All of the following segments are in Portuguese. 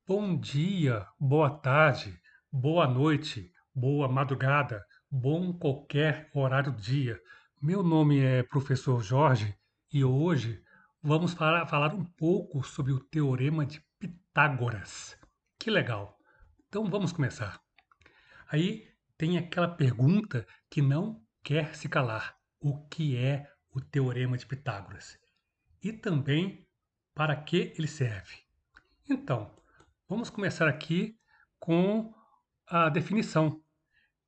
Bom dia, boa tarde, boa noite, boa madrugada, bom qualquer horário do dia. Meu nome é Professor Jorge e hoje vamos falar um pouco sobre o Teorema de Pitágoras. Que legal! Então vamos começar. Aí tem aquela pergunta que não quer se calar: o que é o Teorema de Pitágoras? E também para que ele serve? Então, vamos começar aqui com a definição.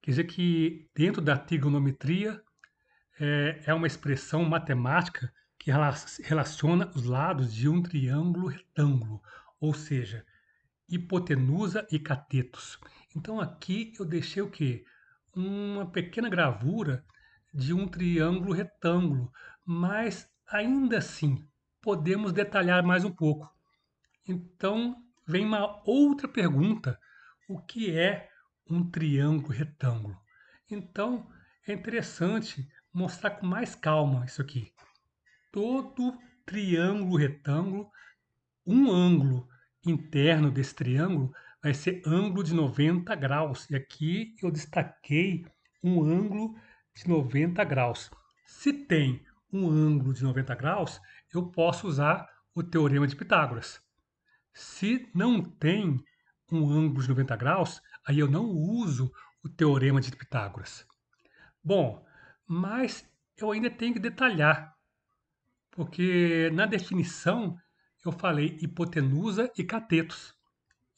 Quer dizer que dentro da trigonometria é uma expressão matemática que relaciona os lados de um triângulo retângulo, ou seja, hipotenusa e catetos. Então aqui eu deixei o quê? Uma pequena gravura de um triângulo retângulo, mas ainda assim podemos detalhar mais um pouco. Então, vem uma outra pergunta: o que é um triângulo retângulo? Então, é interessante mostrar com mais calma isso aqui. Todo triângulo retângulo, um ângulo interno desse triângulo vai ser ângulo de 90 graus. E aqui eu destaquei um ângulo de 90 graus. Se tem um ângulo de 90 graus, eu posso usar o teorema de Pitágoras. Se não tem um ângulo de 90 graus, aí eu não uso o teorema de Pitágoras. Bom, mas eu ainda tenho que detalhar, porque na definição eu falei hipotenusa e catetos.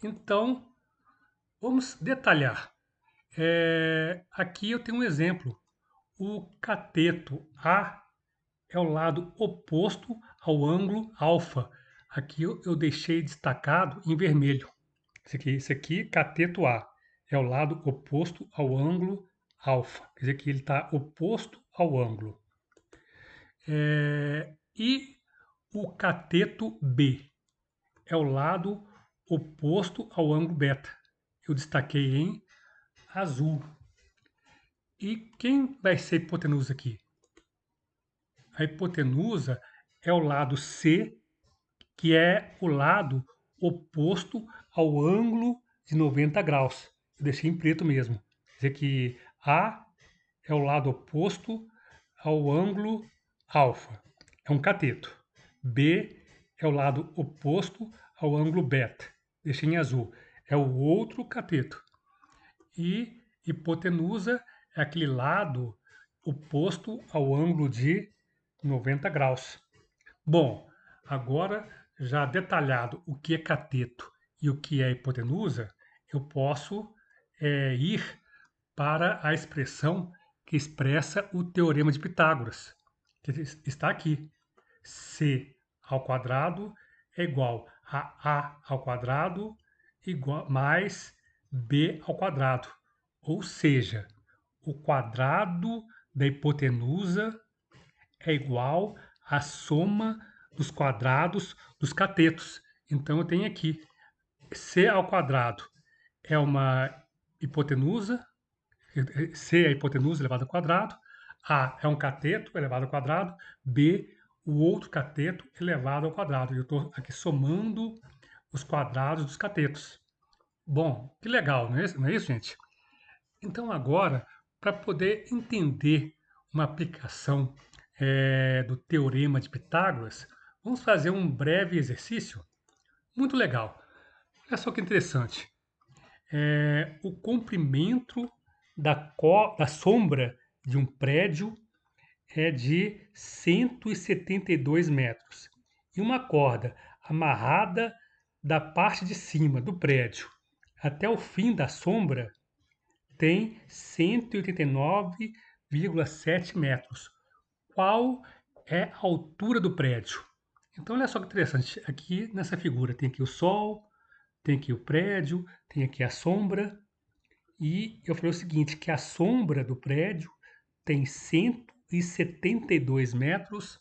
Então, vamos detalhar. Aqui eu tenho um exemplo. O cateto A é o lado oposto ao ângulo alfa. Aqui eu deixei destacado em vermelho. Esse aqui, cateto A, é o lado oposto ao ângulo alfa. Quer dizer que ele está oposto ao ângulo. E o cateto B é o lado oposto ao ângulo beta. Eu destaquei em azul. E quem vai ser hipotenusa aqui? A hipotenusa é o lado C, que é o lado oposto ao ângulo de 90 graus. Eu deixei em preto mesmo. Quer dizer que A é o lado oposto ao ângulo alfa. É um cateto. B é o lado oposto ao ângulo beta. Deixei em azul. É o outro cateto. E hipotenusa é aquele lado oposto ao ângulo de 90 graus. Bom, agora já detalhado o que é cateto e o que é hipotenusa, eu posso ir para a expressão que expressa o teorema de Pitágoras, que está aqui. C ao quadrado é igual a ao quadrado igual, mais b ao quadrado. Ou seja, o quadrado da hipotenusa é igual à soma dos quadrados dos catetos. Então eu tenho aqui c ao quadrado é uma hipotenusa, c é a hipotenusa elevado ao quadrado, a é um cateto elevado ao quadrado, b o outro cateto elevado ao quadrado. Eu estou aqui somando os quadrados dos catetos. Bom, que legal, não é isso, gente? Então, agora, para poder entender uma aplicação do Teorema de Pitágoras, vamos fazer um breve exercício muito legal. Olha só que interessante. O comprimento da sombra de um prédio é de 172 metros. E uma corda amarrada da parte de cima do prédio até o fim da sombra tem 189,7 metros. Qual é a altura do prédio? Então, olha só que interessante. Aqui nessa figura tem aqui o sol, tem aqui o prédio, tem aqui a sombra. E eu falei o seguinte, que a sombra do prédio tem 172 metros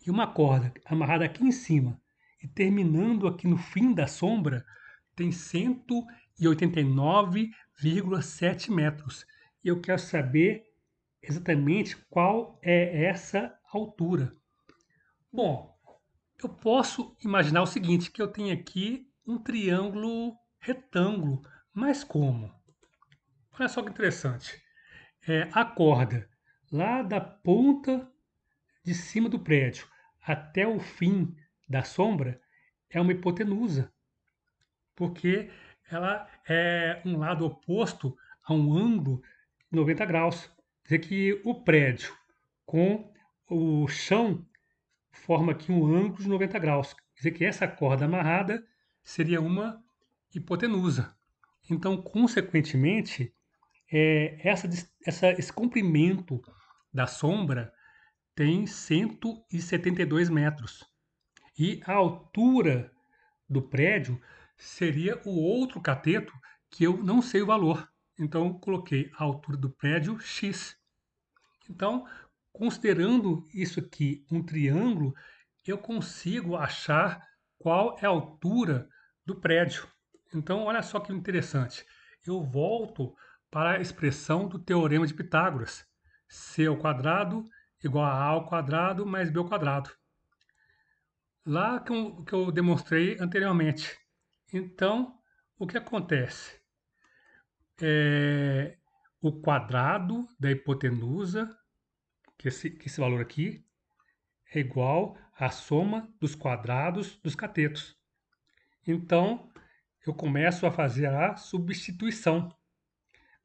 e uma corda amarrada aqui em cima e terminando aqui no fim da sombra tem 189,7 metros. E eu quero saber exatamente qual é essa altura. Bom, eu posso imaginar o seguinte, que eu tenho aqui um triângulo retângulo. Mas como? Olha só que interessante. A corda lá da ponta de cima do prédio até o fim da sombra é uma hipotenusa, porque ela é um lado oposto a um ângulo de 90 graus. Quer dizer que o prédio com o chão forma aqui um ângulo de 90 graus. Quer dizer que essa corda amarrada seria uma hipotenusa. Então, consequentemente, esse comprimento da sombra tem 172 metros. E a altura do prédio seria o outro cateto que eu não sei o valor. Então, eu coloquei a altura do prédio X. Então, considerando isso aqui um triângulo, eu consigo achar qual é a altura do prédio. Então, olha só que interessante. Eu volto para a expressão do teorema de Pitágoras. C ao quadrado igual a ao quadrado mais b ao quadrado. Lá que eu demonstrei anteriormente. Então, o que acontece? O quadrado da hipotenusa, que esse valor aqui, é igual à soma dos quadrados dos catetos. Então, eu começo a fazer a substituição.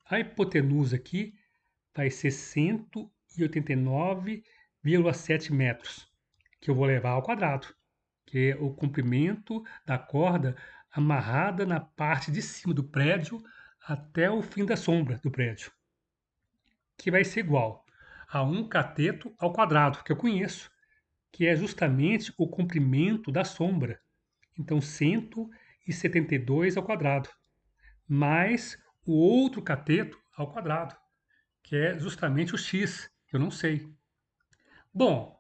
A hipotenusa aqui vai ser 189,7 metros, que eu vou levar ao quadrado, que é o comprimento da corda amarrada na parte de cima do prédio até o fim da sombra do prédio, que vai ser igual a 1 cateto ao quadrado, que eu conheço, que é justamente o comprimento da sombra. Então, 172 ao quadrado, mais o outro cateto ao quadrado, que é justamente o x, que eu não sei. Bom,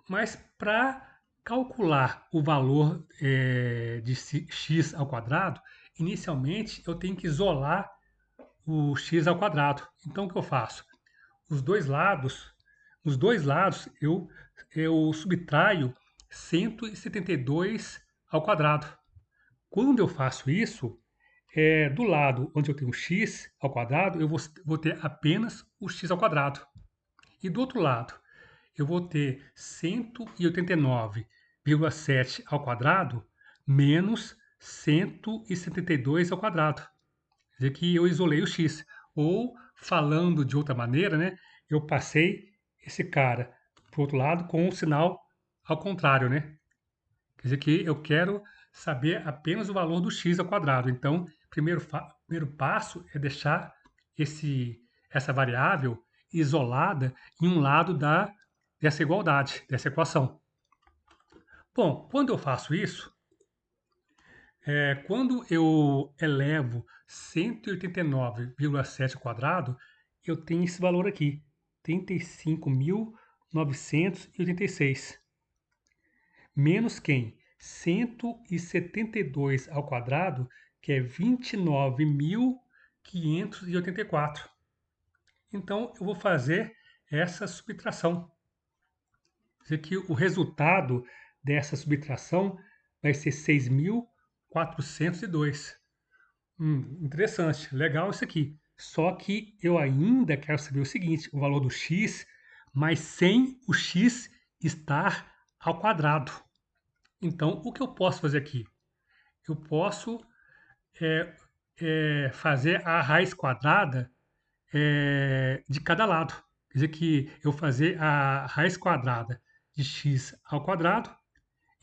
mas para calcular o valor de x ao quadrado, inicialmente eu tenho que isolar o x ao quadrado. Então, o que eu faço? Os dois lados, nos dois lados eu subtraio 172 ao quadrado. Quando eu faço isso, do lado onde eu tenho x ao quadrado, eu vou ter apenas o x ao quadrado. E do outro lado, eu vou ter 189,7 ao quadrado menos 172 ao quadrado. Quer dizer que eu isolei o x. Ou, falando de outra maneira, né, eu passei esse cara para o outro lado com um sinal ao contrário, né? Quer dizer que eu quero saber apenas o valor do x ao quadrado. Então, primeiro passo é deixar essa variável isolada em um lado dessa igualdade, dessa equação. Bom, quando eu faço isso, quando eu elevo 189,7 ao quadrado, eu tenho esse valor aqui, 35.986. Menos quem? 172 ao quadrado, que é 29.584. Então, eu vou fazer essa subtração. Quer dizer que o resultado dessa subtração vai ser 6.402. Interessante, legal isso aqui. Só que eu ainda quero saber o seguinte, o valor do x, mas sem o x estar ao quadrado. Então, o que eu posso fazer aqui? Eu posso fazer a raiz quadrada de cada lado. Quer dizer que eu fazer a raiz quadrada de x ao quadrado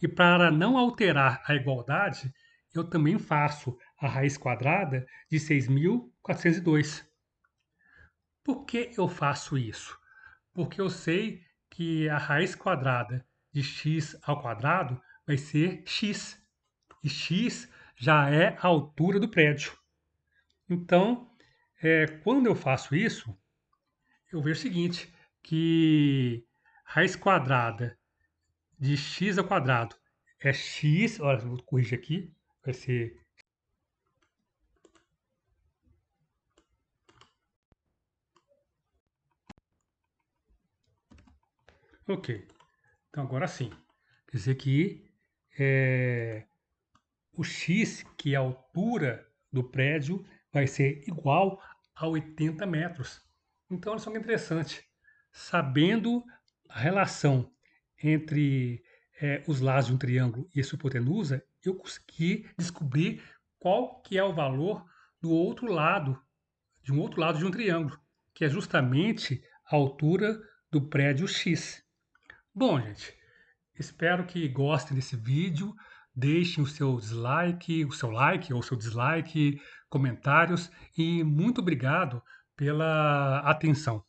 e para não alterar a igualdade, eu também faço a raiz quadrada de 6.402. Por que eu faço isso? Porque eu sei que a raiz quadrada de x ao quadrado vai ser x. E x já é a altura do prédio. Então, quando eu faço isso, eu vejo o seguinte, que raiz quadrada de x ao quadrado é x, olha, vou corrigir aqui, vai ser... Ok, então agora sim. Quer dizer que o x, que é a altura do prédio, vai ser igual a 80 metros. Então, olha só que interessante. Sabendo a relação entre os lados de um triângulo e a sua hipotenusa, eu consegui descobrir qual que é o valor do outro lado, de um outro lado de um triângulo, que é justamente a altura do prédio X. Bom, gente, espero que gostem desse vídeo. Deixem o seu like ou seu dislike, comentários e muito obrigado pela atenção.